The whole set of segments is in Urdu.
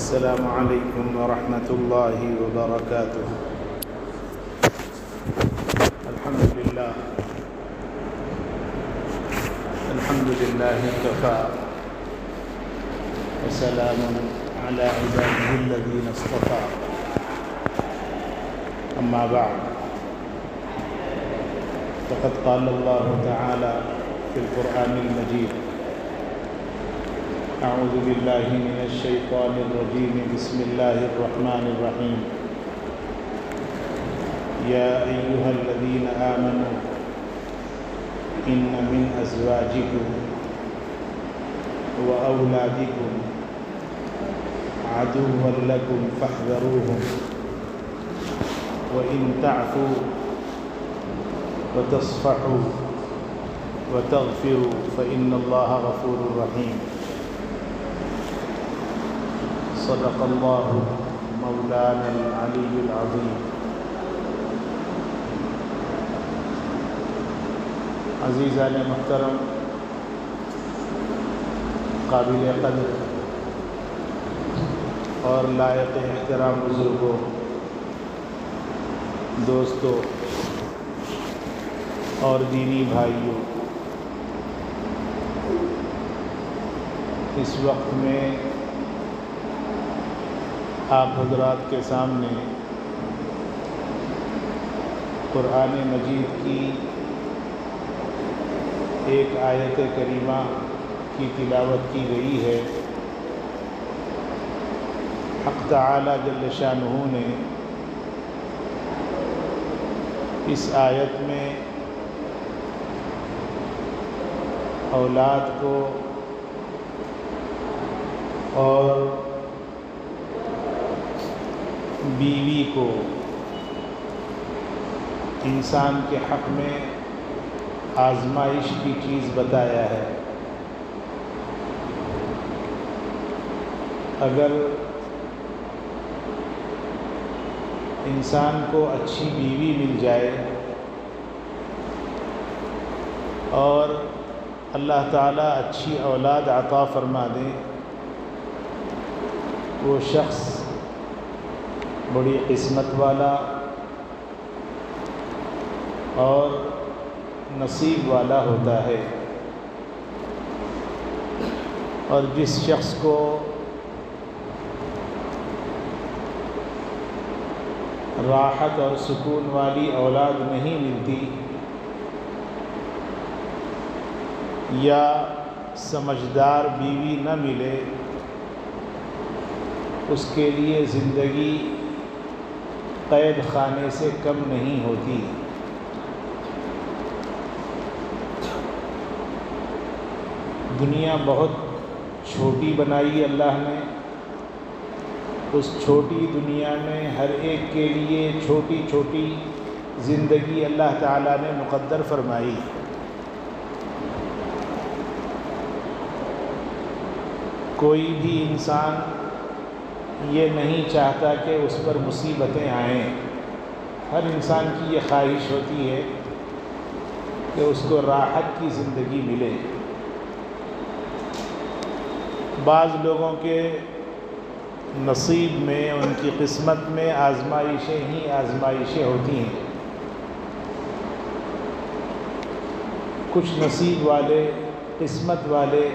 السلام عليكم ورحمة الله وبركاته. الحمد لله كفى وسلام على عباده الذين اصطفى. أما بعد، فقد قال الله تعالى في القرآن المجيد: أعوذ بالله من الشيطان الرجيم، بسم الله الرحمن الرحيم. يا أيها الذين آمنوا إن من أزواجكم وأولادكم عدوا لكم فاحذروهم وإن تعفوا وتصفحوا وتغفروا فإن الله غفور رحيم. صدق الله مولانا العلي العظيم. عزیزان محترم، قابل قدر اور لائق احترام بزرگوں، دوستوں اور دینی بھائیوں، اس وقت میں آپ حضرات کے سامنے قرآن مجید کی ایک آیت کریمہ کی تلاوت کی گئی ہے۔ حق تعالی جل شانہ نے اس آیت میں اولاد کو اور بیوی کو انسان کے حق میں آزمائش کی چیز بتایا ہے۔ اگر انسان کو اچھی بیوی مل جائے اور اللہ تعالیٰ اچھی اولاد عطا فرما دے، وہ شخص بڑی قسمت والا اور نصیب والا ہوتا ہے۔ اور جس شخص کو راحت اور سکون والی اولاد نہیں ملتی یا سمجھدار بیوی نہ ملے، اس کے لیے زندگی قید خانے سے کم نہیں ہوتی۔ دنیا بہت چھوٹی بنائی اللہ نے، اس چھوٹی دنیا میں ہر ایک کے لیے چھوٹی چھوٹی زندگی اللہ تعالیٰ نے مقدر فرمائی۔ کوئی بھی انسان یہ نہیں چاہتا کہ اس پر مصیبتیں آئیں۔ ہر انسان کی یہ خواہش ہوتی ہے کہ اس کو راحت کی زندگی ملے۔ بعض لوگوں کے نصیب میں، ان کی قسمت میں آزمائشیں ہی آزمائشیں ہوتی ہیں۔ کچھ نصیب والے، قسمت والے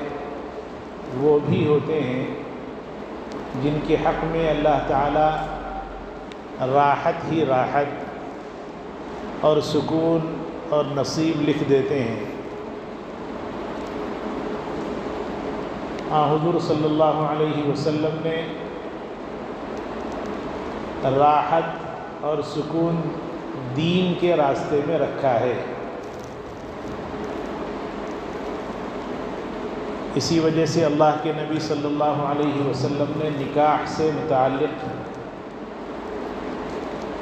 وہ بھی ہوتے ہیں جن کے حق میں اللہ تعالیٰ راحت ہی راحت اور سکون اور نصیب لکھ دیتے ہیں۔ حضور صلی اللہ علیہ وسلم نے راحت اور سکون دین کے راستے میں رکھا ہے۔ اسی وجہ سے اللہ کے نبی صلی اللہ علیہ وسلم نے نکاح سے متعلق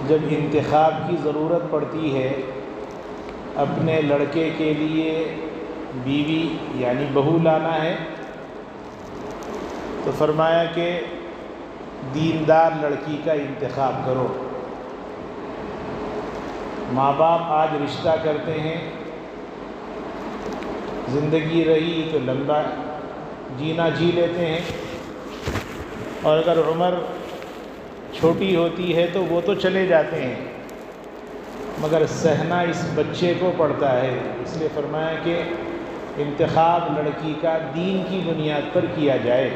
جب انتخاب کی ضرورت پڑتی ہے، اپنے لڑکے کے لیے بیوی یعنی بہو لانا ہے، تو فرمایا کہ دیندار لڑکی کا انتخاب کرو۔ ماں باپ آج رشتہ کرتے ہیں، زندگی رہی تو لمبا جینا جی لیتے ہیں، اور اگر عمر چھوٹی ہوتی ہے تو وہ تو چلے جاتے ہیں، مگر سہنا اس بچے کو پڑتا ہے۔ اس لیے فرمایا کہ انتخاب لڑکی کا دین کی بنیاد پر کیا جائے۔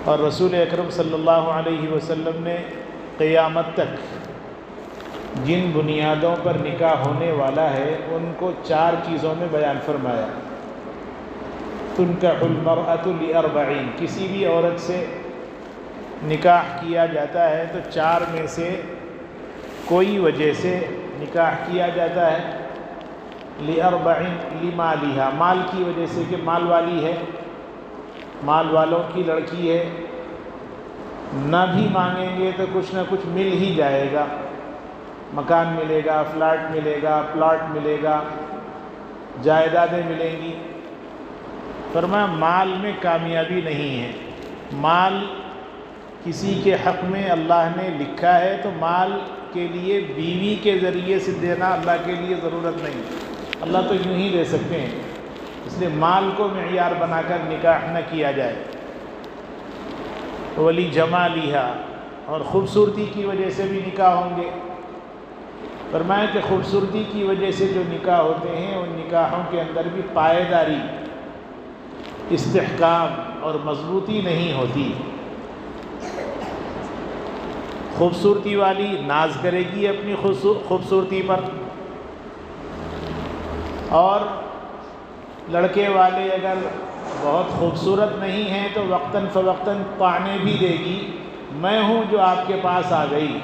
اور رسول اکرم صلی اللہ علیہ وسلم نے قیامت تک جن بنیادوں پر نکاح ہونے والا ہے ان کو 4 چیزوں میں بیان فرمایا۔ تنکح المرأة ل40، کسی بھی عورت سے نکاح کیا جاتا ہے تو 4 میں سے کوئی وجہ سے نکاح کیا جاتا ہے۔ ل40 لمالها، مال کی وجہ سے کہ مال والی ہے، مال والوں کی لڑکی ہے، نہ بھی مانگیں گے تو کچھ نہ کچھ مل ہی جائے گا، مکان ملے گا، فلیٹ ملے گا، پلاٹ ملے گا، جائیدادیں ملیں گی۔ فرمایا مال میں کامیابی نہیں ہے، مال کسی کے حق میں اللہ نے لکھا ہے تو مال کے لیے بیوی کے ذریعے سے دینا اللہ کے لیے ضرورت نہیں، اللہ تو یوں ہی دے سکتے ہیں، اس لیے مال کو معیار بنا کر نکاح نہ کیا جائے۔ ولی جمالہا، اور خوبصورتی کی وجہ سے بھی نکاح ہوں گے۔ فرمایا کہ خوبصورتی کی وجہ سے جو نکاح ہوتے ہیں ان نکاحوں کے اندر بھی پائیداری، استحکام اور مضبوطی نہیں ہوتی۔ خوبصورتی والی ناز کرے گی اپنی خوبصورتی پر، اور لڑکے والے اگر بہت خوبصورت نہیں ہیں تو وقتاً فوقتاً طعنے بھی دے گی، میں ہوں جو آپ کے پاس آ گئی،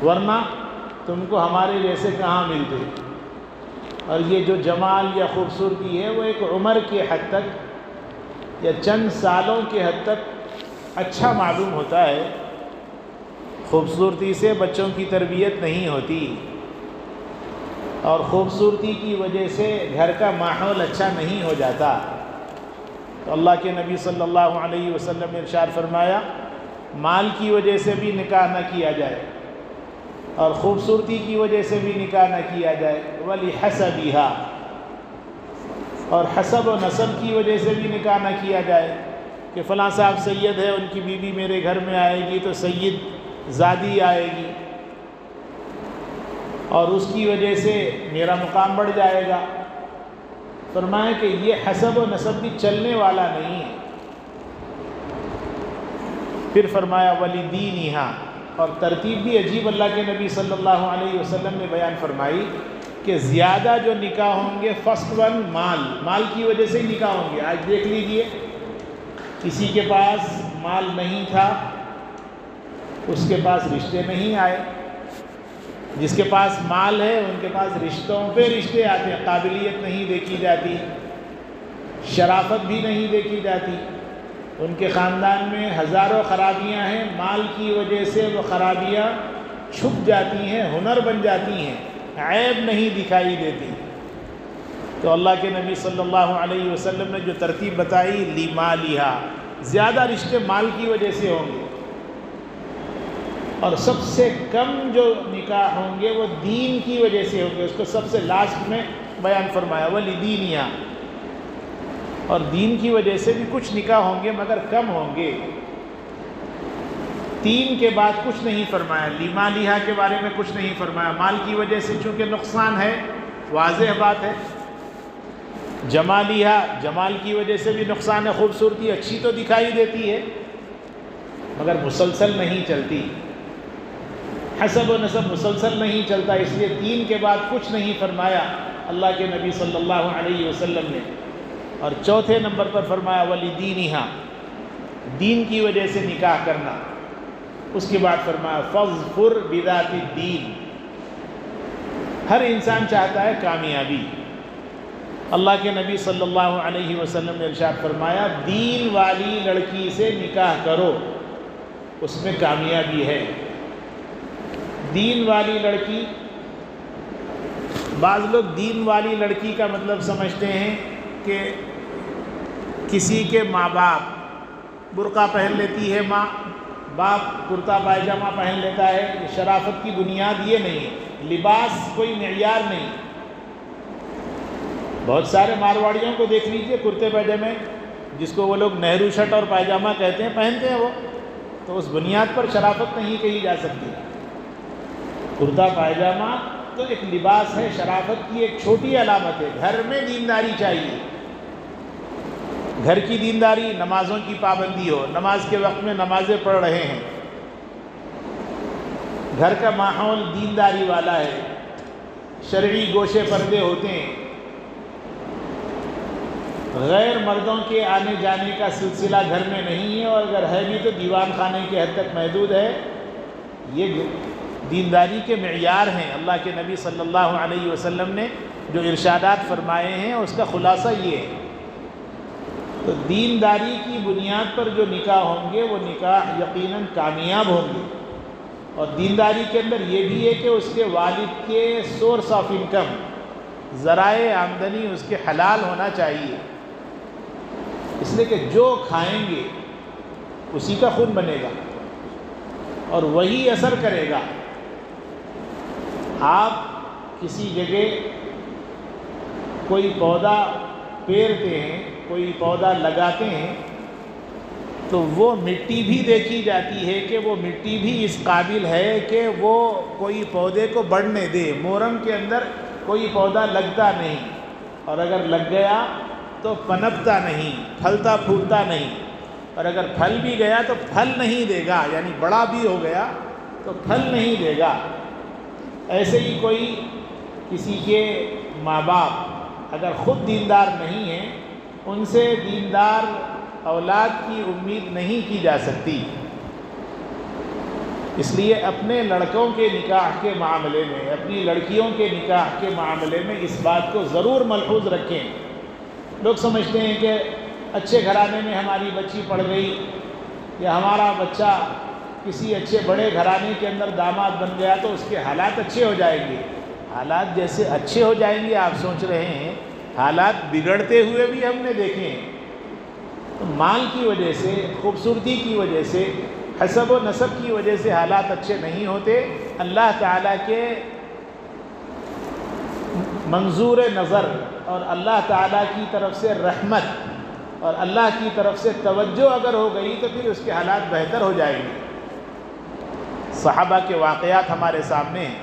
ورنہ تم کو ہمارے جیسے کہاں ملتے۔ اور یہ جو جمال یا خوبصورتی ہے وہ ایک عمر کے حد تک یا چند سالوں کے حد تک اچھا معلوم ہوتا ہے، خوبصورتی سے بچوں کی تربیت نہیں ہوتی، اور خوبصورتی کی وجہ سے گھر کا ماحول اچھا نہیں ہو جاتا۔ تو اللہ کے نبی صلی اللہ علیہ وسلم نے ارشاد فرمایا مال کی وجہ سے بھی نکاح نہ کیا جائے اور خوبصورتی کی وجہ سے بھی نکاح نہ کیا جائے۔ وَلِحَسَبِهَا، اور حسب و نسب کی وجہ سے بھی نکاح نہ کیا جائے کہ فلاں صاحب سید ہے، ان کی بیوی میرے گھر میں آئے گی تو سید زادی آئے گی اور اس کی وجہ سے میرا مقام بڑھ جائے گا۔ فرمایا کہ یہ حسب و نسب بھی چلنے والا نہیں ہے۔ پھر فرمایا وَلِدِينِهَا، اور ترتیب بھی عجیب اللہ کے نبی صلی اللہ علیہ وسلم نے بیان فرمائی کہ زیادہ جو نکاح ہوں گے فرسٹ ون مال کی وجہ سے ہی نکاح ہوں گے۔ آج دیکھ لیجئے کسی کے پاس مال نہیں تھا، اس کے پاس رشتے نہیں آئے، جس کے پاس مال ہے ان کے پاس رشتوں پہ رشتے آتے ہیں، قابلیت نہیں دیکھی جاتی، شرافت بھی نہیں دیکھی جاتی، ان کے خاندان میں ہزاروں خرابیاں ہیں، مال کی وجہ سے وہ خرابیاں چھپ جاتی ہیں، ہنر بن جاتی ہیں، عیب نہیں دکھائی دیتی۔ تو اللہ کے نبی صلی اللہ علیہ وسلم نے جو ترتیب بتائی لِمَالِهَا، زیادہ رشتے مال کی وجہ سے ہوں گے، اور سب سے کم جو نکاح ہوں گے وہ دین کی وجہ سے ہوں گے، اس کو سب سے لاسٹ میں بیان فرمایا وَلِدِينِهَا، اور دین کی وجہ سے بھی کچھ نکاح ہوں گے مگر کم ہوں گے۔ 3 کے بعد کچھ نہیں فرمایا، لِمَالِهَا کے بارے میں کچھ نہیں فرمایا، مال کی وجہ سے چونکہ نقصان ہے، واضح بات ہے۔ جمالِهَا، جمال کی وجہ سے بھی نقصان ہے، خوبصورتی اچھی تو دکھائی دیتی ہے مگر مسلسل نہیں چلتی، حسب و نسب مسلسل نہیں چلتا، اس لیے 3 کے بعد کچھ نہیں فرمایا اللہ کے نبی صلی اللہ علیہ وسلم نے۔ اور چوتھے نمبر پر فرمایا وَلِدِينِهَا، دین کی وجہ سے نکاح کرنا۔ اس کے بعد فرمایا فَاظْفُرْ بِذَاتِ الدِّينِ، ہر انسان چاہتا ہے کامیابی۔ اللہ کے نبی صلی اللہ علیہ وسلم نے ارشاد فرمایا دین والی لڑکی سے نکاح کرو، اس میں کامیابی ہے۔ دین والی لڑکی، بعض لوگ دین والی لڑکی کا مطلب سمجھتے ہیں کہ کسی کے ماں باپ برقع پہن لیتی ہے، ماں باپ کرتا پائجامہ پہن لیتا ہے، یہ شرافت کی بنیاد یہ نہیں ہے، لباس کوئی معیار نہیں۔ بہت سارے مارواڑیوں کو دیکھ لیجئے کرتے پائجامے جس کو وہ لوگ نہرو شرٹ اور پائجامہ کہتے ہیں پہنتے ہیں وہ، تو اس بنیاد پر شرافت نہیں کہی جا سکتی۔ کرتا پائجامہ تو ایک لباس ہے، شرافت کی ایک چھوٹی علامت ہے۔ گھر میں دینداری چاہیے، گھر کی دینداری، نمازوں کی پابندی ہو، نماز کے وقت میں نمازیں پڑھ رہے ہیں، گھر کا ماحول دینداری والا ہے، شرعی گوشے پردے ہوتے ہیں، غیر مردوں کے آنے جانے کا سلسلہ گھر میں نہیں ہے، اور اگر ہے بھی تو دیوان خانے کے حد تک محدود ہے۔ یہ دینداری کے معیار ہیں۔ اللہ کے نبی صلی اللہ علیہ وسلم نے جو ارشادات فرمائے ہیں اس کا خلاصہ یہ ہے۔ تو دینداری کی بنیاد پر جو نکاح ہوں گے وہ نکاح یقیناً کامیاب ہوں گے، اور دینداری کے اندر یہ بھی ہے کہ اس کے والد کے سورس آف انکم، ذرائع آمدنی اس کے حلال ہونا چاہیے، اس لیے کہ جو کھائیں گے اسی کا خون بنے گا اور وہی اثر کرے گا۔ آپ کسی جگہ کوئی پودا پیرتے ہیں، کوئی پودا لگاتے ہیں، تو وہ مٹی بھی دیکھی جاتی ہے کہ وہ مٹی بھی اس قابل ہے کہ وہ کوئی پودے کو بڑھنے دے۔ محرم کے اندر کوئی پودا لگتا نہیں، اور اگر لگ گیا تو پنپتا نہیں، پھلتا پھولتا نہیں، اور اگر پھل بھی گیا تو پھل نہیں دے گا، یعنی بڑا بھی ہو گیا تو پھل نہیں دے گا۔ ایسے ہی کوئی کسی کے ماں باپ اگر خود دیندار نہیں ہیں، ان سے دیندار اولاد کی امید نہیں کی جا سکتی۔ اس لیے اپنے لڑکوں کے نکاح کے معاملے میں، اپنی لڑکیوں کے نکاح کے معاملے میں اس بات کو ضرور ملحوظ رکھیں۔ لوگ سمجھتے ہیں کہ اچھے گھرانے میں ہماری بچی پڑ گئی، یا ہمارا بچہ کسی اچھے بڑے گھرانے کے اندر داماد بن گیا تو اس کے حالات اچھے ہو جائیں گے۔ حالات جیسے اچھے ہو جائیں گے آپ سوچ رہے ہیں، حالات بگڑتے ہوئے بھی ہم نے دیکھے ہیں۔ تو مال کی وجہ سے، خوبصورتی کی وجہ سے، حسب و نسب کی وجہ سے حالات اچھے نہیں ہوتے۔ اللہ تعالیٰ کے منظور نظر اور اللہ تعالیٰ کی طرف سے رحمت اور اللہ کی طرف سے توجہ اگر ہو گئی تو پھر اس کے حالات بہتر ہو جائیں گے۔ صحابہ کے واقعات ہمارے سامنے ہیں،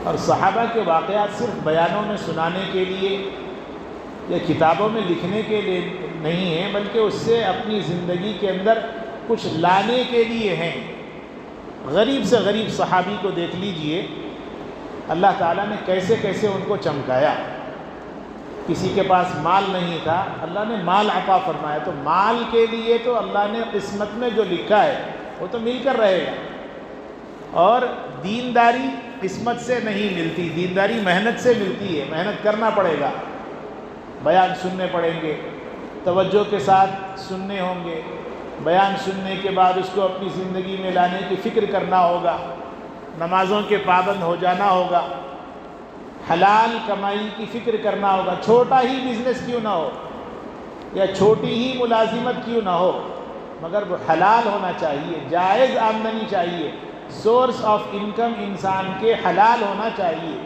اور صحابہ کے واقعات صرف بیانوں میں سنانے کے لیے یا کتابوں میں لکھنے کے لیے نہیں ہیں، بلکہ اس سے اپنی زندگی کے اندر کچھ لانے کے لیے ہیں۔ غریب سے غریب صحابی کو دیکھ لیجئے، اللہ تعالیٰ نے کیسے کیسے ان کو چمکایا۔ کسی کے پاس مال نہیں تھا، اللہ نے مال عطا فرمایا، تو مال کے لیے تو اللہ نے قسمت میں جو لکھا ہے وہ تو مل کر رہے گا، اور دینداری قسمت سے نہیں ملتی، دینداری محنت سے ملتی ہے، محنت کرنا پڑے گا، بیان سننے پڑیں گے، توجہ کے ساتھ سننے ہوں گے، بیان سننے کے بعد اس کو اپنی زندگی میں لانے کی فکر کرنا ہوگا، نمازوں کے پابند ہو جانا ہوگا، حلال کمائی کی فکر کرنا ہوگا، چھوٹا ہی بزنس کیوں نہ ہو یا چھوٹی ہی ملازمت کیوں نہ ہو، مگر وہ حلال ہونا چاہیے، جائز آمدنی چاہیے، سورس آف انکم انسان کے حلال ہونا چاہیے۔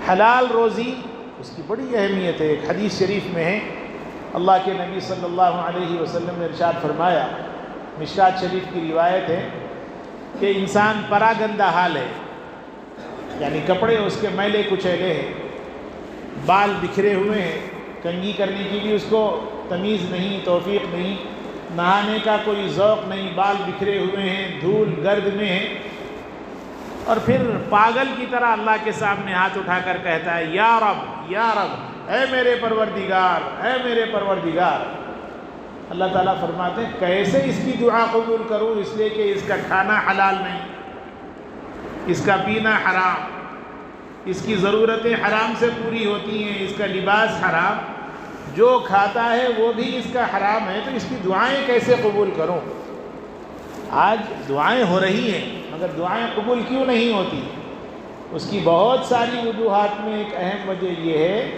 حلال روزی اس کی بڑی اہمیت ہے۔ ایک حدیث شریف میں ہے، اللہ کے نبی صلی اللہ علیہ وسلم نے ارشاد فرمایا، مشکات شریف کی روایت ہے کہ انسان پراگندہ حال ہے، یعنی کپڑے اس کے میلے کچیلے ہیں، بال بکھرے ہوئے ہیں، کنگھی کرنے کی بھی اس کو تمیز نہیں، توفیق نہیں، نہانے کا کوئی ذوق نہیں، بال بکھرے ہوئے ہیں، دھول گرد میں ہیں، اور پھر پاگل کی طرح اللہ کے سامنے ہاتھ اٹھا کر کہتا ہے، یا رب یا رب، اے میرے پروردگار، اے میرے پروردگار۔ اللہ تعالیٰ فرماتے ہیں کیسے اس کی دعا قبول کروں، اس لیے کہ اس کا کھانا حلال نہیں، اس کا پینا حرام، اس کی ضرورتیں حرام سے پوری ہوتی ہیں، اس کا لباس حرام، جو کھاتا ہے وہ بھی اس کا حرام ہے، تو اس کی دعائیں کیسے قبول کروں؟ آج دعائیں ہو رہی ہیں مگر دعائیں قبول کیوں نہیں ہوتی؟ اس کی بہت ساری وجوہات میں ایک اہم وجہ یہ ہے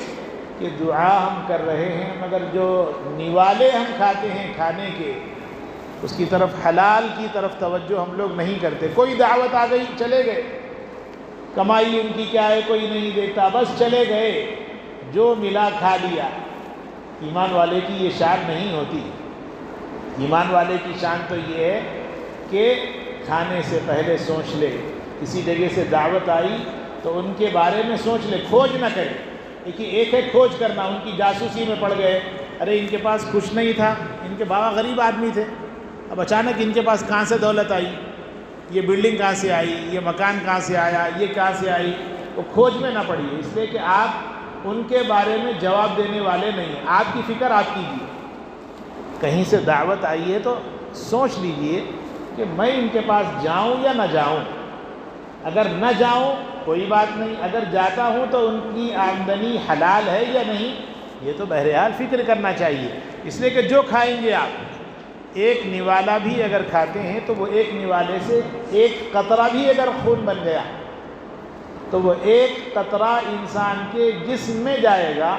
کہ دعا ہم کر رہے ہیں مگر جو نوالے ہم کھاتے ہیں کھانے کے، اس کی طرف، حلال کی طرف توجہ ہم لوگ نہیں کرتے۔ کوئی دعوت آ گئی چلے گئے، کمائی ان کی کیا ہے کوئی نہیں دیکھتا، بس چلے گئے، جو ملا کھا لیا۔ ایمان والے کی یہ شان نہیں ہوتی۔ ایمان والے کی شان تو یہ ہے کہ کھانے سے پہلے سوچ لے، کسی جگہ سے دعوت آئی تو ان کے بارے میں سوچ لے، کھوج نہ کرے۔ ایک ہے کھوج کرنا، ان کی جاسوسی میں پڑ گئے، ارے ان کے پاس کچھ نہیں تھا، ان کے بابا غریب آدمی تھے، اب اچانک ان کے پاس کہاں سے دولت آئی، یہ بلڈنگ کہاں سے آئی، یہ مکان کہاں سے آیا، یہ کہاں سے آئی، وہ کھوج میں نہ پڑیے، اس لیے کہ آپ ان کے بارے میں جواب دینے والے نہیں ہیں، آپ کی فکر آپ کیجیے۔ کہیں سے دعوت آئی ہے تو سوچ لیجئے کہ میں ان کے پاس جاؤں یا نہ جاؤں۔ اگر نہ جاؤں کوئی بات نہیں، اگر جاتا ہوں تو ان کی آمدنی حلال ہے یا نہیں، یہ تو بہرحال فکر کرنا چاہیے۔ اس لیے کہ جو کھائیں گے آپ، ایک نوالا بھی اگر کھاتے ہیں تو وہ ایک نوالے سے ایک قطرہ بھی اگر خون بن گیا تو وہ ایک قطرہ انسان کے جسم میں جائے گا،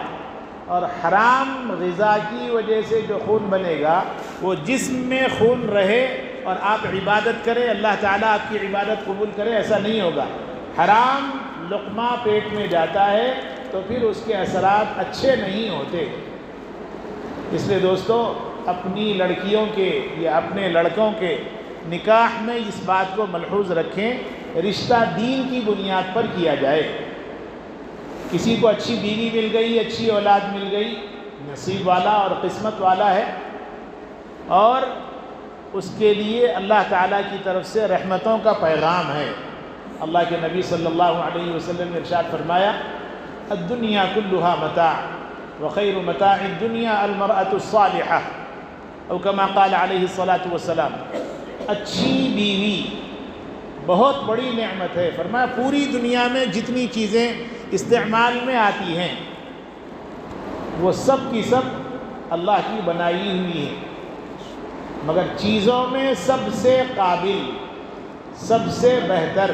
اور حرام غذا کی وجہ سے جو خون بنے گا وہ جسم میں خون رہے اور آپ عبادت کریں، اللہ تعالیٰ آپ کی عبادت قبول کرے، ایسا نہیں ہوگا۔ حرام لقمہ پیٹ میں جاتا ہے تو پھر اس کے اثرات اچھے نہیں ہوتے۔ اس لیے دوستو، اپنی لڑکیوں کے یا اپنے لڑکوں کے نکاح میں اس بات کو ملحوظ رکھیں، رشتہ دین کی بنیاد پر کیا جائے۔ کسی کو اچھی بیوی مل گئی، اچھی اولاد مل گئی، نصیب والا اور قسمت والا ہے، اور اس کے لیے اللہ تعالیٰ کی طرف سے رحمتوں کا پیغام ہے۔ اللہ کے نبی صلی اللہ علیہ وسلم نے ارشاد فرمایا، الدنیا کلھا متاع وخیر متاع الدنیا المرأة الصالحہ، او کما قال علیہ الصلاۃ والسلام۔ اچھی بیوی بہت بڑی نعمت ہے، فرمایا پوری دنیا میں جتنی چیزیں استعمال میں آتی ہیں وہ سب کی سب اللہ کی بنائی ہوئی ہیں، مگر چیزوں میں سب سے قابل، سب سے بہتر،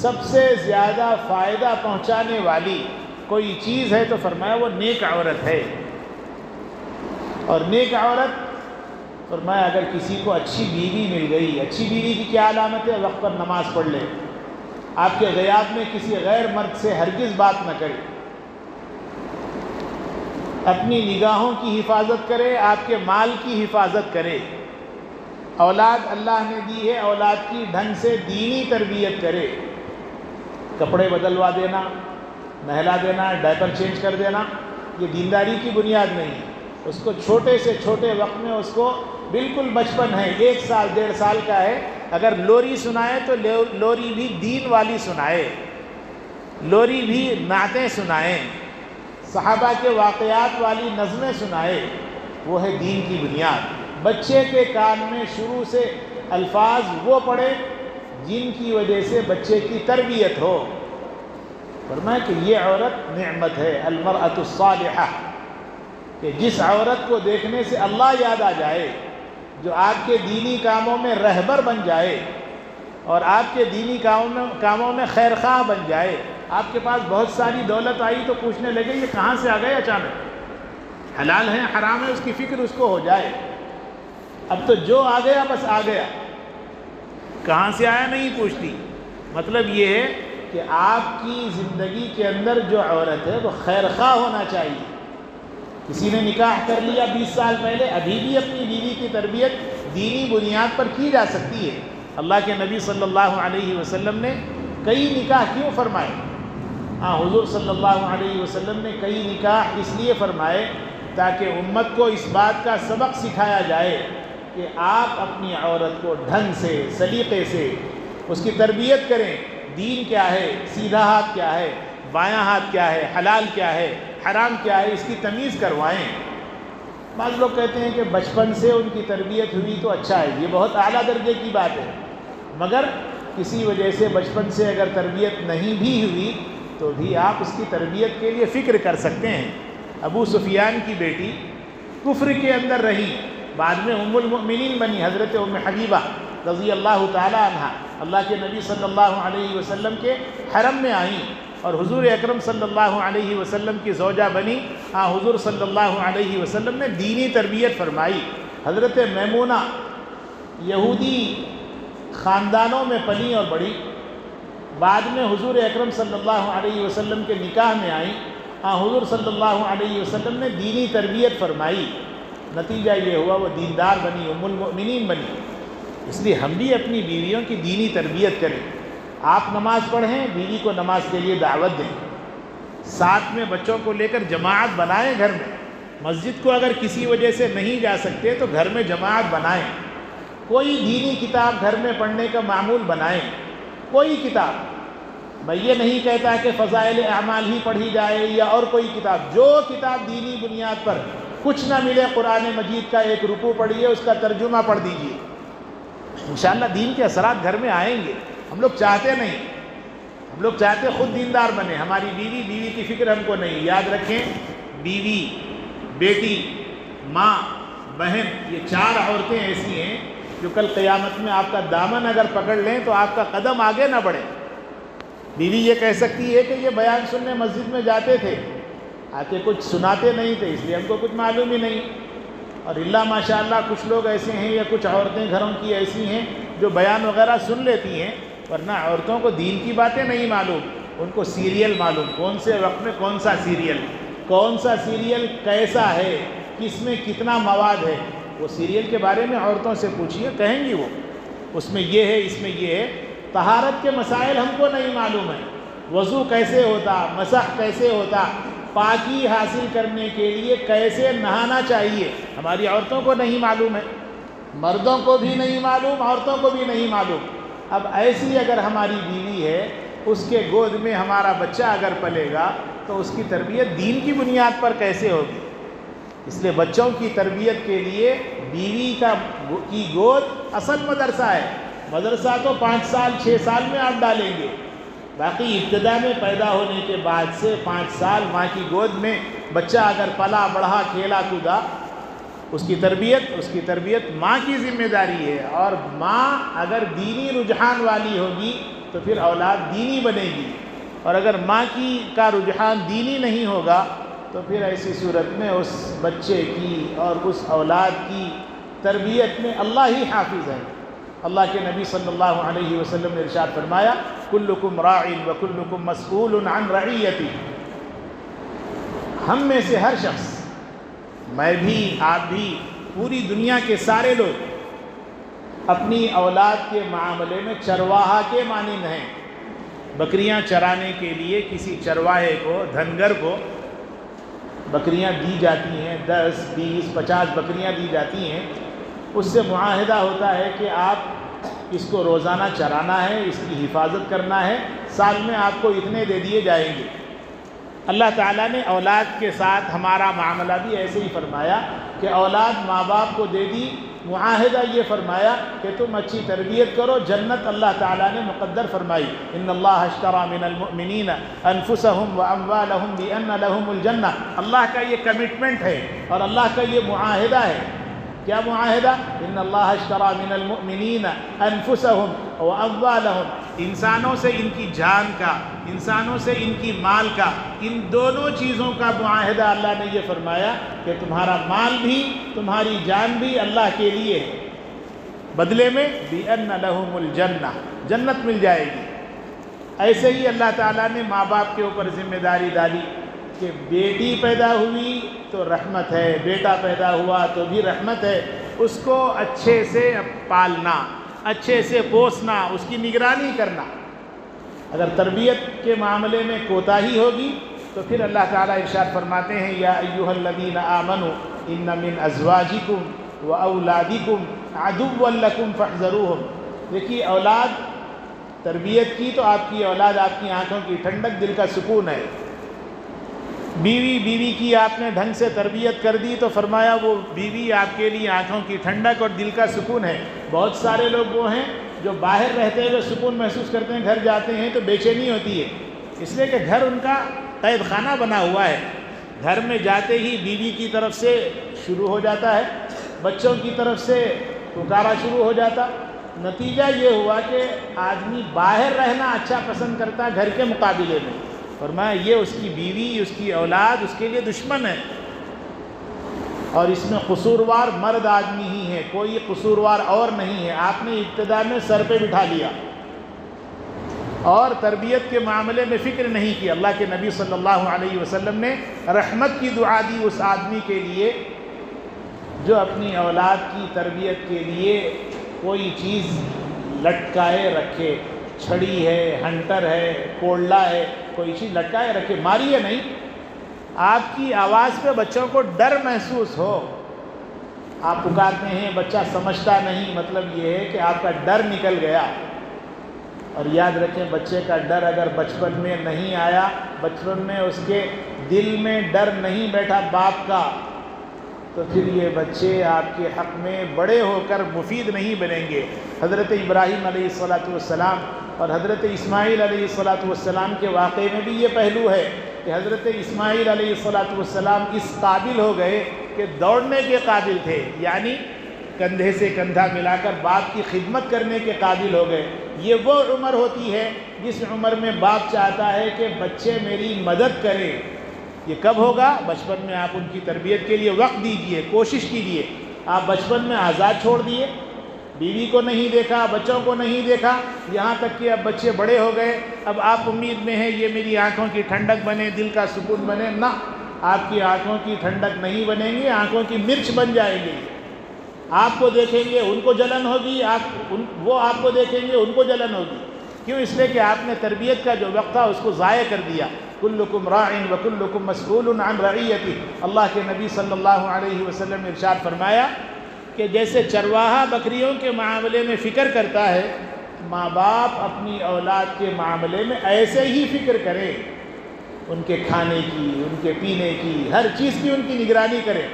سب سے زیادہ فائدہ پہنچانے والی کوئی چیز ہے تو فرمایا وہ نیک عورت ہے۔ اور نیک عورت فرمایا اگر کسی کو اچھی بیوی مل گئی، اچھی بیوی کی کیا علامت ہے؟ وقت پر نماز پڑھ لے، آپ کے غیاب میں کسی غیر مرد سے ہرگز بات نہ کرے، اپنی نگاہوں کی حفاظت کرے، آپ کے مال کی حفاظت کرے، اولاد اللہ نے دی ہے، اولاد کی ڈھنگ سے دینی تربیت کرے، کپڑے بدلوا دینا، نہلا دینا، ڈائپر چینج کر دینا، یہ دینداری کی بنیاد نہیں ہے۔ اس کو چھوٹے سے چھوٹے وقت میں اس کو بالکل بچپن ہے، 1 سال 1.5 سال کا ہے، اگر لوری سنائے تو لوری بھی دین والی سنائے، لوری بھی نعتیں سنائیں، صحابہ کے واقعات والی نظمیں سنائے، وہ ہے دین کی بنیاد۔ بچے کے کان میں شروع سے الفاظ وہ پڑھے جن کی وجہ سے بچے کی تربیت ہو۔ فرمایا کہ یہ عورت نعمت ہے، المرأة الصالحہ، کہ جس عورت کو دیکھنے سے اللہ یاد آ جائے، جو آپ کے دینی کاموں میں رہبر بن جائے اور آپ کے دینی کاموں میں خیر خواہ بن جائے۔ آپ کے پاس بہت ساری دولت آئی تو پوچھنے لگے یہ کہاں سے آ گئے اچانک، حلال ہے حرام ہے، اس کی فکر اس کو ہو جائے۔ اب تو جو آ گیا بس آ گیا، کہاں سے آیا نہیں پوچھتی۔ مطلب یہ ہے کہ آپ کی زندگی کے اندر جو عورت ہے وہ خیر خواہ ہونا چاہیے۔ کسی نے نکاح کر لیا 20 سال پہلے، ابھی بھی اپنی بیوی کی تربیت دینی بنیاد پر کی جا سکتی ہے۔ اللہ کے نبی صلی اللہ علیہ وسلم نے کئی نکاح کیوں فرمائے؟ حضور صلی اللہ علیہ وسلم نے کئی نکاح اس لیے فرمائے تاکہ امت کو اس بات کا سبق سکھایا جائے کہ آپ اپنی عورت کو ڈھنگ سے، سلیقے سے اس کی تربیت کریں۔ دین کیا ہے، سیدھا ہاتھ کیا ہے، بایاں ہاتھ کیا ہے، حلال کیا ہے، حرام کیا ہے، اس کی تمیز کروائیں۔ بعض لوگ کہتے ہیں کہ بچپن سے ان کی تربیت ہوئی تو اچھا ہے، یہ بہت اعلیٰ درجے کی بات ہے، مگر کسی وجہ سے بچپن سے اگر تربیت نہیں بھی ہوئی تو بھی آپ اس کی تربیت کے لیے فکر کر سکتے ہیں۔ ابو سفیان کی بیٹی کفر کے اندر رہی، بعد میں ام المؤمنین بنی، حضرت ام حبیبہ رضی اللہ تعالی عنہ اللہ کے نبی صلی اللہ علیہ وسلم کے حرم میں آئیں اور حضور اکرم صلی اللہ علیہ وسلم کی زوجہ بنی۔ حضور صلی اللہ علیہ وسلم نے دینی تربیت فرمائی۔ حضرت میمونہ یہودی خاندانوں میں پلی اور بڑی، بعد میں حضور اکرم صلی اللہ علیہ وسلم کے نکاح میں آئیں حضور صلی اللہ علیہ وسلم نے دینی تربیت فرمائی، نتیجہ یہ ہوا وہ دیندار بنی، ام المؤمنین بنی۔ اس لیے ہم بھی اپنی بیویوں کی دینی تربیت کریں۔ آپ نماز پڑھیں، بیوی کو نماز کے لیے دعوت دیں، ساتھ میں بچوں کو لے کر جماعت بنائیں گھر میں۔ مسجد کو اگر کسی وجہ سے نہیں جا سکتے تو گھر میں جماعت بنائیں، کوئی دینی کتاب گھر میں پڑھنے کا معمول بنائیں، کوئی کتاب۔ میں یہ نہیں کہتا کہ فضائل اعمال ہی پڑھی جائے یا اور کوئی کتاب، جو کتاب دینی بنیاد پر کچھ نہ ملے، قرآن مجید کا ایک رکوع پڑھیے، اس کا ترجمہ پڑھ دیجیے، انشاءاللہ دین کے اثرات گھر میں آئیں گے۔ ہم لوگ چاہتے نہیں، ہم لوگ چاہتے خود دیندار بنے، ہماری بیوی کی فکر ہم کو نہیں۔ یاد رکھیں، بیوی، بیٹی، ماں، بہن، یہ 4 عورتیں ایسی ہیں جو کل قیامت میں آپ کا دامن اگر پکڑ لیں تو آپ کا قدم آگے نہ بڑھے۔ بیوی یہ کہہ سکتی ہے کہ یہ بیان سننے مسجد میں جاتے تھے، آ کے کچھ سناتے نہیں تھے، اس لیے ہم کو کچھ معلوم ہی نہیں۔ اور اللہ ماشاءاللہ کچھ لوگ ایسے ہیں یا کچھ عورتیں گھروں کی ایسی ہیں جو بیان وغیرہ سن لیتی ہیں، ورنہ عورتوں کو دین کی باتیں نہیں معلوم، ان کو سیریل معلوم، کون سے وقت میں کون سا سیریل کیسا ہے، کس میں کتنا مواد ہے، وہ سیریل کے بارے میں عورتوں سے پوچھیے، کہیں گی وہ اس میں یہ ہے، اس میں یہ ہے۔ طہارت کے مسائل ہم کو نہیں معلوم ہے، وضو کیسے ہوتا، مسح کیسے ہوتا، پاکی حاصل کرنے کے لیے کیسے نہانا چاہیے، ہماری عورتوں کو نہیں معلوم ہے، مردوں کو بھی نہیں معلوم، عورتوں کو بھی نہیں معلوم۔ اب ایسی اگر ہماری بیوی ہے، اس کے گود میں ہمارا بچہ اگر پلے گا تو اس کی تربیت دین کی بنیاد پر کیسے ہوگی؟ اس لیے بچوں کی تربیت کے لیے بیوی کی گود اصل مدرسہ ہے۔ مدرسہ تو 5 سال 6 سال میں آپ ڈالیں گے، باقی ابتدا میں پیدا ہونے کے بعد سے 5 سال ماں کی گود میں بچہ اگر پلا بڑھا کھیلا کودا، اس کی تربیت ماں کی ذمہ داری ہے۔ اور ماں اگر دینی رجحان والی ہوگی تو پھر اولاد دینی بنے گی، اور اگر ماں کا رجحان دینی نہیں ہوگا تو پھر ایسی صورت میں اس بچے کی اور اس اولاد کی تربیت میں اللہ ہی حافظ ہے۔ اللہ کے نبی صلی اللہ علیہ وسلم نے ارشاد فرمایا، کلکم راع وکلکم مسئول عن رعیتہ۔ ہم میں سے ہر شخص، میں بھی، آپ بھی، پوری دنیا کے سارے لوگ اپنی اولاد کے معاملے میں چرواہا کے مانند ہیں۔ بکریاں چرانے کے لیے کسی چرواہے کو، دھنگر کو بکریاں دی جاتی ہیں، 10 20 50 بکریاں دی جاتی ہیں، اس سے معاہدہ ہوتا ہے کہ آپ اس کو روزانہ چرانا ہے، اس کی حفاظت کرنا ہے، سال میں آپ کو اتنے دے دیے جائیں گے۔ اللہ تعالیٰ نے اولاد کے ساتھ ہمارا معاملہ بھی ایسے ہی فرمایا کہ اولاد ماں باپ کو دے دی، معاہدہ یہ فرمایا کہ تم اچھی تربیت کرو، جنت اللہ تعالیٰ نے مقدر فرمائی، ان اللہ اشتری من المؤمنین انفسهم واموالهم بان لهم الجنہ۔ اللہ کا یہ کمٹمنٹ ہے اور اللہ کا یہ معاہدہ ہے۔ کیا معاہدہ؟ ان اللہ اشتری من المؤمنین انفسهم واموالهم، انسانوں سے ان کی جان کا، انسانوں سے ان کی مال کا، ان دونوں چیزوں کا معاہدہ اللہ نے یہ فرمایا کہ تمہارا مال بھی، تمہاری جان بھی اللہ کے لیے ہے، بدلے میں بِأَنَّ لَهُمُ الْجَنَّةِ، جنت مل جائے گی۔ ایسے ہی اللہ تعالیٰ نے ماں باپ کے اوپر ذمہ داری ڈالی کہ بیٹی پیدا ہوئی تو رحمت ہے، بیٹا پیدا ہوا تو بھی رحمت ہے، اس کو اچھے سے پالنا، اچھے سے پوسنا، اس کی نگرانی کرنا۔ اگر تربیت کے معاملے میں کوتاہی ہوگی تو پھر اللہ تعالیٰ ارشاد فرماتے ہیں، یا ایھا الذین آمنوا ان من ازواجکم واولادکم عدوا لکم فاحذروہم۔ دیکھیے، اولاد تربیت کی تو آپ کی اولاد آپ کی آنکھوں کی ٹھنڈک، دل کا سکون ہے۔ بیوی کی آپ نے ڈھنگ سے تربیت کر دی تو فرمایا وہ بیوی آپ کے لیے آنکھوں کی ٹھنڈک اور دل کا سکون ہے۔ بہت سارے لوگ وہ ہیں جو باہر رہتے ہوئے سکون محسوس کرتے ہیں، گھر جاتے ہیں تو بے چینی ہوتی ہے، اس لیے کہ گھر ان کا قید خانہ بنا ہوا ہے۔ گھر میں جاتے ہی بیوی کی طرف سے شروع ہو جاتا ہے، بچوں کی طرف سے پکارا شروع ہو جاتا۔ نتیجہ یہ ہوا کہ آدمی باہر رہنا اچھا پسند کرتا گھر کے مقابلے میں، فرمایا یہ اس کی بیوی، اس کی اولاد اس کے لیے دشمن ہے، اور اس میں قصوروار مرد آدمی ہی ہے، کوئی قصوروار اور نہیں ہے۔ آپ نے ابتدا میں سر پہ بٹھا لیا، اور تربیت کے معاملے میں فکر نہیں کی. اللہ کے نبی صلی اللہ علیہ وسلم نے رحمت کی دعا دی اس آدمی کے لیے جو اپنی اولاد کی تربیت کے لیے کوئی چیز لٹکائے رکھے. چھڑی ہے، ہنٹر ہے، کوڑلا ہے، کوئی چیز لٹکائے رکھے، ماریے نہیں. آپ کی آواز پہ بچوں کو ڈر محسوس ہو. آپ پکارتے ہیں، بچہ سمجھتا نہیں، مطلب یہ ہے کہ آپ کا ڈر نکل گیا. اور یاد رکھیں، بچے کا ڈر اگر بچپن میں نہیں آیا، بچپن میں اس کے دل میں ڈر نہیں بیٹھا باپ کا، تو پھر یہ بچے آپ کے حق میں بڑے ہو کر مفید نہیں بنیں گے. حضرت ابراہیم علیہ السلام اور حضرت اسماعیل علیہ السلام کے واقعے میں بھی یہ پہلو ہے کہ حضرت اسماعیل علیہ السلام اس قابل ہو گئے کہ دوڑنے کے قابل تھے، یعنی کندھے سے کندھا ملا کر باپ کی خدمت کرنے کے قابل ہو گئے. یہ وہ عمر ہوتی ہے جس عمر میں باپ چاہتا ہے کہ بچے میری مدد کریں. یہ کب ہوگا؟ بچپن میں آپ ان کی تربیت کے لیے وقت دیجئے، کوشش کیجئے. آپ بچپن میں آزاد چھوڑ دیے، بیوی کو نہیں دیکھا، بچوں کو نہیں دیکھا، یہاں تک کہ اب بچے بڑے ہو گئے، اب آپ امید میں ہیں یہ میری آنکھوں کی ٹھنڈک بنے، دل کا سکون بنے. نہ، آپ کی آنکھوں کی ٹھنڈک نہیں بنیں گی، آنکھوں کی مرچ بن جائیں گی. آپ کو دیکھیں گے ان کو جلن ہوگی، وہ آپ کو دیکھیں گے ان کو جلن ہوگی. کیوں؟ اس لیے کہ آپ نے تربیت کا جو وقت تھا اس کو ضائع کر دیا. کلکم راع وکلکم مسئول عن رعیتہ. اللہ کے نبی صلی اللہ علیہ وسلم نے ارشاد فرمایا کہ جیسے چرواہا بکریوں کے معاملے میں فکر کرتا ہے، ماں باپ اپنی اولاد کے معاملے میں ایسے ہی فکر کرے. ان کے کھانے کی، ان کے پینے کی، ہر چیز کی ان کی نگرانی کرے.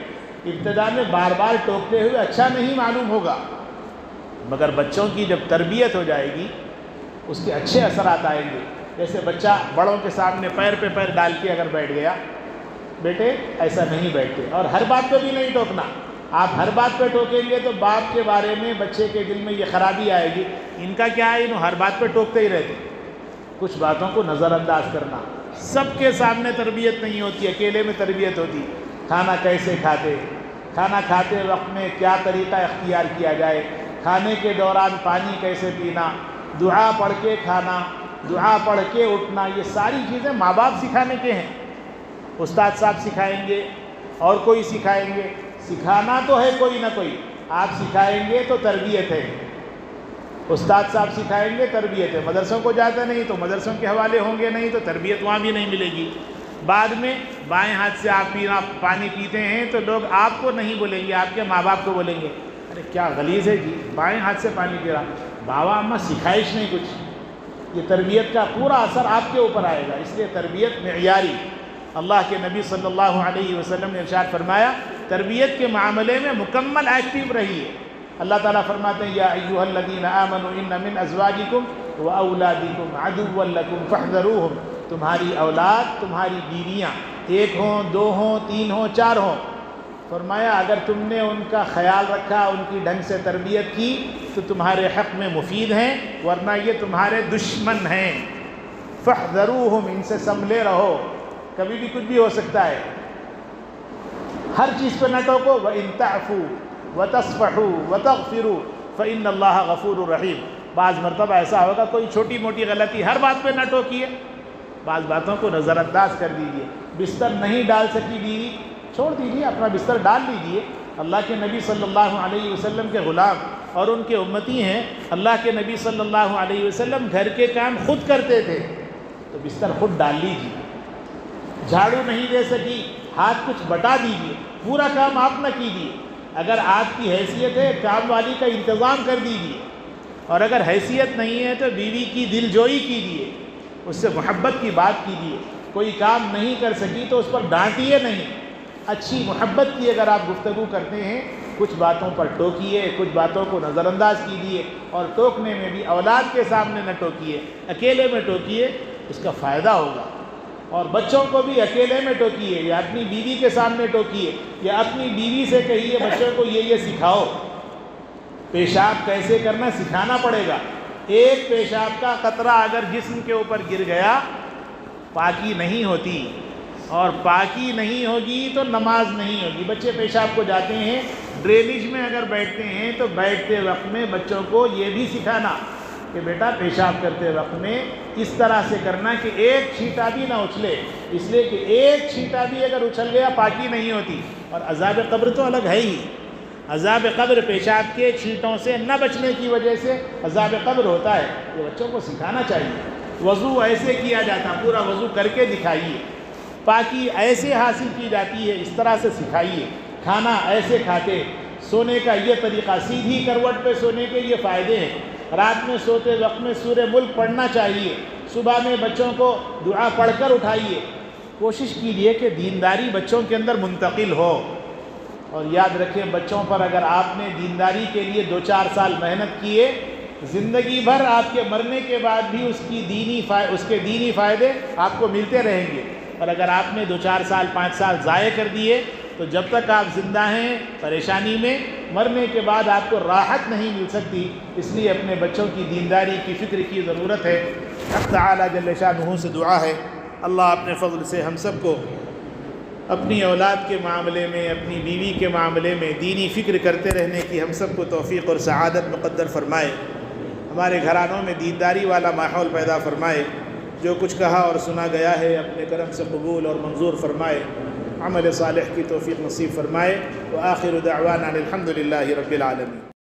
ابتدا میں بار بار ٹوکتے ہوئے اچھا نہیں معلوم ہوگا، مگر بچوں کی جب تربیت ہو جائے گی اس کے اچھے اثرات آئیں گے. جیسے بچہ بڑوں کے سامنے پیر پہ پیر ڈال کے اگر بیٹھ گیا، بیٹے ایسا نہیں بیٹھتے. اور ہر بات پہ بھی نہیں ٹوکنا. آپ ہر بات پہ ٹوکیں گے تو باپ کے بارے میں بچے کے دل میں یہ خرابی آئے گی، ان کا کیا ہے، انہوں ہر بات پہ ٹوکتے ہی رہتے. کچھ باتوں کو نظر انداز کرنا. سب کے سامنے تربیت نہیں ہوتی، اکیلے میں تربیت ہوتی. کھانا کیسے کھاتے، کھانا کھاتے وقت میں کیا طریقہ اختیار کیا جائے، کھانے کے دوران پانی کیسے پینا، دعا پڑھ کے کھانا، دعا پڑھ کے اٹھنا، یہ ساری چیزیں ماں باپ سکھانے کے ہیں. استاد صاحب سکھائیں گے اور کوئی سکھائیں گے. سکھانا تو ہے کوئی نہ کوئی. آپ سکھائیں گے تو تربیت ہے. استاد صاحب سکھائیں گے، تربیت ہے. مدرسوں کو جاتے نہیں تو مدرسوں کے حوالے ہوں گے نہیں تو تربیت وہاں بھی نہیں ملے گی. بعد میں بائیں ہاتھ سے آپ پانی پیتے ہیں تو لوگ آپ کو نہیں بولیں گے، آپ کے ماں باپ کو بولیں گے، ارے کیا غلیظ ہے جی، بائیں ہاتھ سے پانی پی رہا. بابا اماں سکھائش نہیں کچھ. یہ تربیت کا پورا اثر آپ کے اوپر آئے گا. اس لیے تربیت معیاری. اللہ کے نبی صلی اللہ علیہ وسلم نے ارشاد فرمایا تربیت کے معاملے میں مکمل ایکٹیو رہیے. اللہ تعالیٰ فرماتے ہیں یا ایھا الذین آمنوا ان من ازواجکم واولادکم عدوا لکم فاحذروہم. تمہاری اولاد، تمہاری بیویاں، ایک ہوں، دو ہوں، تین ہوں، چار ہوں، فرمایا اگر تم نے ان کا خیال رکھا، ان کی ڈھنگ سے تربیت کی تو تمہارے حق میں مفید ہیں، ورنہ یہ تمہارے دشمن ہیں. فاحذروہم، ان سے سنبھلے رہو، کبھی بھی کچھ بھی ہو سکتا ہے. ہر چیز پہ نہ ٹوکو. وَإِن تَعْفُوا وَتَصْفَحُوا وَتَغْفِرُوا فَإِنَّ اللَّهَ غَفُورٌ رَحِيمٌ. بعض مرتبہ ایسا ہوگا کوئی چھوٹی موٹی غلطی، ہر بات پہ نہ ٹوکیے، بعض باتوں کو نظر انداز کر دیجیے. بستر نہیں ڈال سکی بیوی، چھوڑ دیجیے، اپنا بستر ڈال لیجیے. اللہ کے نبی صلی اللہ علیہ وسلم کے غلام اور ان کے امتی ہیں. اللہ کے نبی صلی اللہ علیہ وسلم گھر کے کام خود کرتے تھے، تو بستر خود ڈال لیجیے. جھاڑو نہیں دے سکی، ہاتھ کچھ بٹا دیجیے، پورا کام آپ نہ کیجیے. اگر آپ کی حیثیت ہے کام والی کا انتظام کر دیجیے، اور اگر حیثیت نہیں ہے تو بیوی کی دل جوئی کیجیے، اس سے محبت کی بات کیجیے. کوئی کام نہیں کر سکی تو اس پر ڈانٹیے نہیں. اچھی محبت کی اگر آپ گفتگو کرتے ہیں، کچھ باتوں پر ٹوکیے، کچھ باتوں کو نظر انداز کیجیے. اور ٹوکنے میں بھی اولاد کے سامنے نہ ٹوکیے، اکیلے میں ٹوکیے، اس کا فائدہ ہوگا. اور بچوں کو بھی اکیلے میں ٹوکیے یا اپنی بیوی کے سامنے ٹوکیے، یا اپنی بیوی سے کہیے بچوں کو یہ سکھاؤ. پیشاب کیسے کرنا سکھانا پڑے گا. ایک پیشاب کا قطرہ اگر جسم کے اوپر گر گیا پاکی نہیں ہوتی، اور پاکی نہیں ہوگی تو نماز نہیں ہوگی. بچے پیشاب کو جاتے ہیں، ڈرینیج میں اگر بیٹھتے ہیں تو بیٹھتے وقت میں بچوں کو یہ بھی سکھانا کہ بیٹا پیشاب کرتے وقت میں اس طرح سے کرنا کہ ایک چھینٹا بھی نہ اچھلے، اس لیے کہ ایک چھینٹا بھی اگر اچھل گیا پاکی نہیں ہوتی، اور عذاب قبر تو الگ ہے ہی۔ عذاب قبر پیشاب کے چھینٹوں سے نہ بچنے کی وجہ سے عذاب قبر ہوتا ہے، یہ بچوں کو سکھانا چاہیے۔ وضو ایسے کیا جاتا، پورا وضو کر کے دکھائیے، پاکی ایسے حاصل کی جاتی ہے اس طرح سے سکھائیے، کھانا ایسے کھاتے، سونے کا یہ طریقہ، سیدھی کروٹ پہ سونے کے یہ فائدے ہیں۔ رات میں سوتے وقت میں سورہ ملک پڑھنا چاہیے، صبح میں بچوں کو دعا پڑھ کر اٹھائیے۔ کوشش کیجیے کہ دینداری بچوں کے اندر منتقل ہو، اور یاد رکھیں بچوں پر اگر آپ نے دینداری کے لیے 2-4 سال محنت کیے، زندگی بھر آپ کے مرنے کے بعد بھی اس کے دینی فائدے آپ کو ملتے رہیں گے، اور اگر آپ نے 2-4 سال 5 سال ضائع کر دیے تو جب تک آپ زندہ ہیں پریشانی میں، مرنے کے بعد آپ کو راحت نہیں مل سکتی۔ اس لیے اپنے بچوں کی دینداری کی فکر کی ضرورت ہے۔ حق تعالی جل شانہ سے دعا ہے اللہ اپنے فضل سے ہم سب کو اپنی اولاد کے معاملے میں، اپنی بیوی کے معاملے میں دینی فکر کرتے رہنے کی ہم سب کو توفیق اور سعادت مقدر فرمائے، ہمارے گھرانوں میں دینداری والا ماحول پیدا فرمائے۔ جو کچھ کہا اور سنا گیا ہے اپنے کرم سے قبول اور منظور فرمائے، عمل صالح کی توفیق نصیب فرمائے۔ وآخر دعوانا الحمد للہ رب العالمین۔